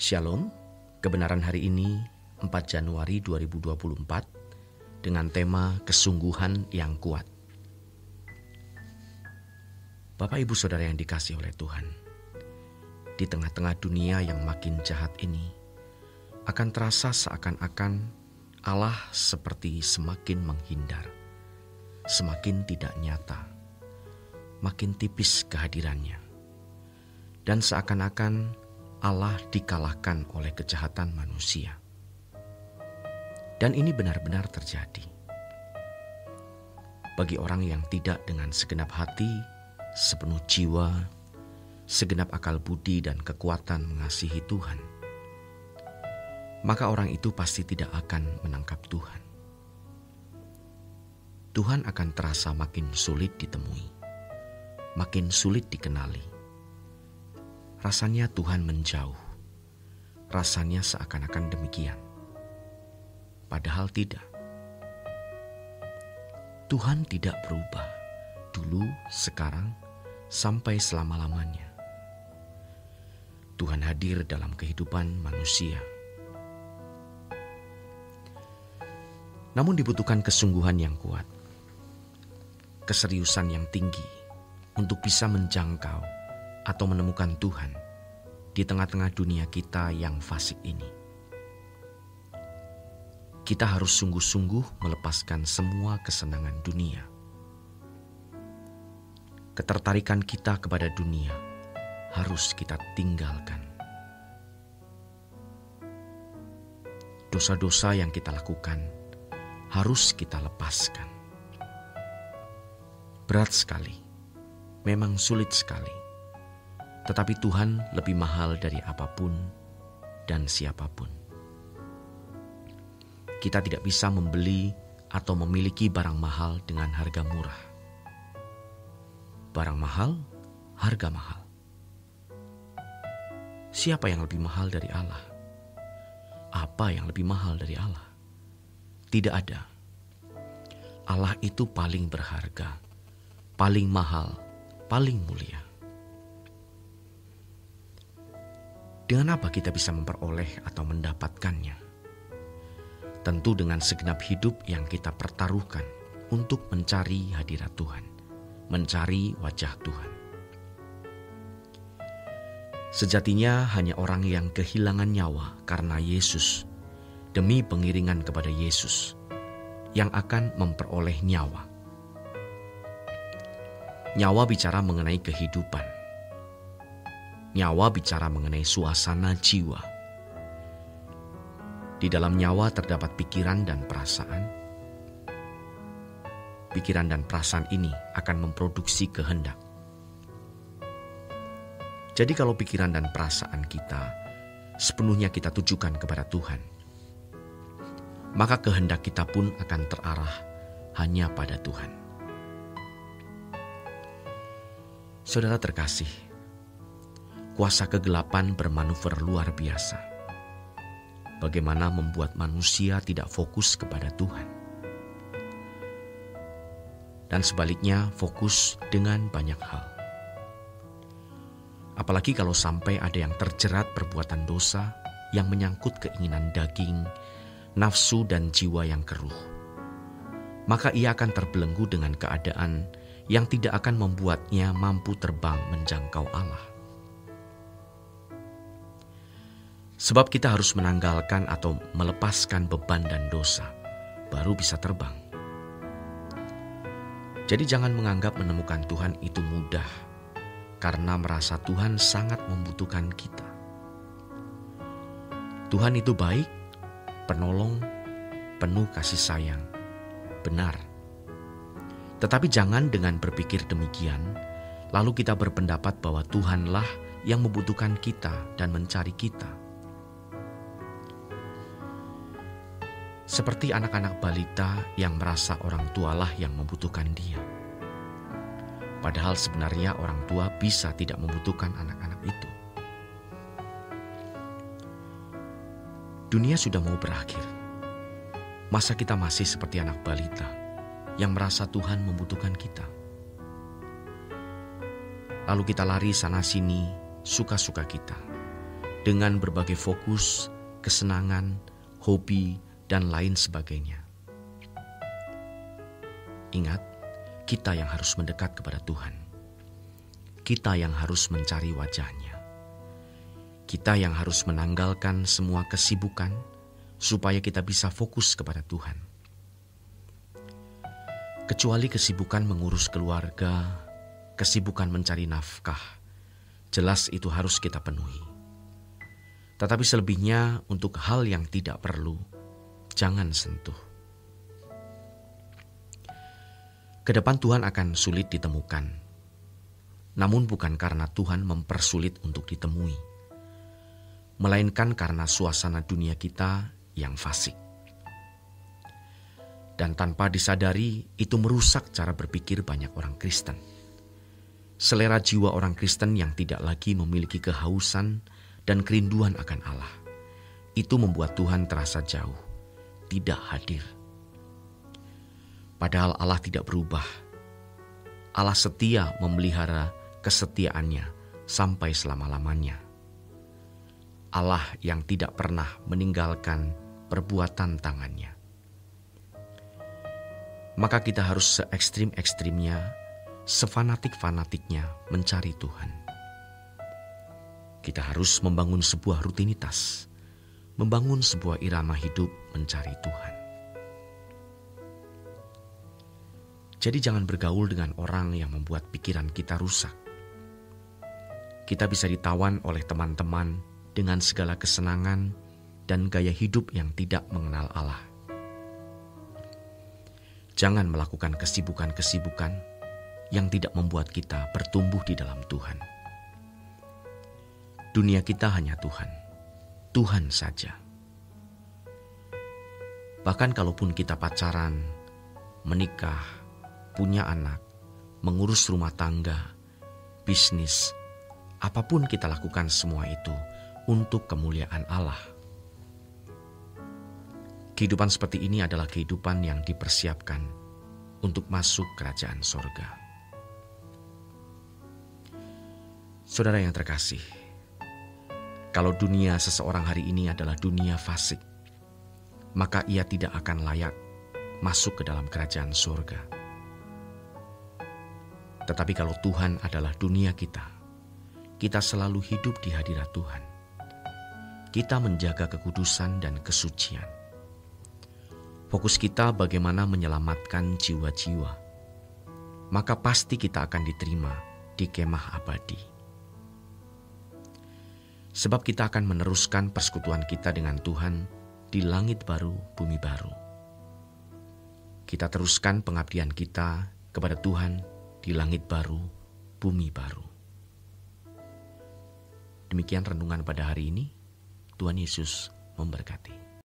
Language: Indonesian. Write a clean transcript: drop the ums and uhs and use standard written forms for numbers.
Shalom, kebenaran hari ini 4 Januari 2024 dengan tema kesungguhan yang kuat. Bapak Ibu Saudara yang dikasihi oleh Tuhan, di tengah-tengah dunia yang makin jahat ini, akan terasa seakan-akan Allah seperti semakin menghindar, semakin tidak nyata, makin tipis kehadirannya, dan seakan-akan Allah dikalahkan oleh kejahatan manusia. Dan ini benar-benar terjadi. Bagi orang yang tidak dengan segenap hati, sepenuh jiwa, segenap akal budi dan kekuatan mengasihi Tuhan, maka orang itu pasti tidak akan menangkap Tuhan. Tuhan akan terasa makin sulit ditemui, makin sulit dikenali. Rasanya Tuhan menjauh, rasanya seakan-akan demikian. Padahal tidak. Tuhan tidak berubah, dulu, sekarang, sampai selama-lamanya. Tuhan hadir dalam kehidupan manusia. Namun dibutuhkan kesungguhan yang kuat, keseriusan yang tinggi untuk bisa menjangkau atau menemukan Tuhan di tengah-tengah dunia kita yang fasik ini. Kita harus sungguh-sungguh melepaskan semua kesenangan dunia. Ketertarikan kita kepada dunia harus kita tinggalkan. Dosa-dosa yang kita lakukan harus kita lepaskan. Berat sekali, memang sulit sekali. Tetapi Tuhan lebih mahal dari apapun dan siapapun. Kita tidak bisa membeli atau memiliki barang mahal dengan harga murah. Barang mahal, harga mahal. Siapa yang lebih mahal dari Allah? Apa yang lebih mahal dari Allah? Tidak ada. Allah itu paling berharga, paling mahal, paling mulia. Dengan apa kita bisa memperoleh atau mendapatkannya? Tentu dengan segenap hidup yang kita pertaruhkan untuk mencari hadirat Tuhan, mencari wajah Tuhan. Sejatinya hanya orang yang kehilangan nyawa karena Yesus, demi pengiringan kepada Yesus, yang akan memperoleh nyawa. Nyawa bicara mengenai kehidupan. Nyawa bicara mengenai suasana jiwa. Di dalam nyawa terdapat pikiran dan perasaan. Pikiran dan perasaan ini akan memproduksi kehendak. Jadi kalau pikiran dan perasaan kita sepenuhnya kita tujukan kepada Tuhan, maka kehendak kita pun akan terarah hanya pada Tuhan. Saudara terkasih, kuasa kegelapan bermanuver luar biasa. Bagaimana membuat manusia tidak fokus kepada Tuhan. Dan sebaliknya fokus dengan banyak hal. Apalagi kalau sampai ada yang terjerat perbuatan dosa yang menyangkut keinginan daging, nafsu dan jiwa yang keruh. Maka ia akan terbelenggu dengan keadaan yang tidak akan membuatnya mampu terbang menjangkau Allah. Sebab kita harus menanggalkan atau melepaskan beban dan dosa, baru bisa terbang. Jadi jangan menganggap menemukan Tuhan itu mudah, karena merasa Tuhan sangat membutuhkan kita. Tuhan itu baik, penolong, penuh kasih sayang, benar. Tetapi jangan dengan berpikir demikian, lalu kita berpendapat bahwa Tuhanlah yang membutuhkan kita dan mencari kita. Seperti anak-anak balita yang merasa orang tualah yang membutuhkan dia. Padahal sebenarnya orang tua bisa tidak membutuhkan anak-anak itu. Dunia sudah mau berakhir. Masa kita masih seperti anak balita yang merasa Tuhan membutuhkan kita? Lalu kita lari sana-sini, suka-suka kita. dengan berbagai fokus, kesenangan, hobi, dan lain sebagainya. Ingat, kita yang harus mendekat kepada Tuhan. Kita yang harus mencari wajah-Nya. Kita yang harus menanggalkan semua kesibukan supaya kita bisa fokus kepada Tuhan. Kecuali kesibukan mengurus keluarga, kesibukan mencari nafkah, jelas itu harus kita penuhi. Tetapi selebihnya untuk hal yang tidak perlu, jangan sentuh. Kedepan Tuhan akan sulit ditemukan, namun bukan karena Tuhan mempersulit untuk ditemui, melainkan karena suasana dunia kita yang fasik. Dan tanpa disadari, itu merusak cara berpikir banyak orang Kristen. Selera jiwa orang Kristen yang tidak lagi memiliki kehausan dan kerinduan akan Allah, itu membuat Tuhan terasa jauh, tidak hadir. Padahal Allah tidak berubah. Allah setia memelihara kesetiaannya sampai selama-lamanya. Allah yang tidak pernah meninggalkan perbuatan tangannya. Maka kita harus se-ekstrim-ekstrimnya, sefanatik-fanatiknya mencari Tuhan. Kita harus membangun sebuah rutinitas, membangun sebuah irama hidup mencari Tuhan. Jadi jangan bergaul dengan orang yang membuat pikiran kita rusak. Kita bisa ditawan oleh teman-teman dengan segala kesenangan dan gaya hidup yang tidak mengenal Allah. Jangan melakukan kesibukan-kesibukan yang tidak membuat kita bertumbuh di dalam Tuhan. Dunia kita hanya Tuhan, Tuhan saja. Bahkan kalaupun kita pacaran, menikah, punya anak, mengurus rumah tangga, bisnis, apapun kita lakukan semua itu untuk kemuliaan Allah. Kehidupan seperti ini adalah kehidupan yang dipersiapkan untuk masuk kerajaan sorga. Saudara yang terkasih, kalau dunia seseorang hari ini adalah dunia fasik, maka ia tidak akan layak masuk ke dalam kerajaan sorga. Tetapi kalau Tuhan adalah dunia kita selalu hidup di hadirat Tuhan. Kita menjaga kekudusan dan kesucian. Fokus kita bagaimana menyelamatkan jiwa-jiwa. Maka pasti kita akan diterima di kemah abadi. Sebab kita akan meneruskan persekutuan kita dengan Tuhan di langit baru, bumi baru. Kita teruskan pengabdian kita kepada Tuhan di langit baru, bumi baru. Demikian renungan pada hari ini. Tuhan Yesus memberkati.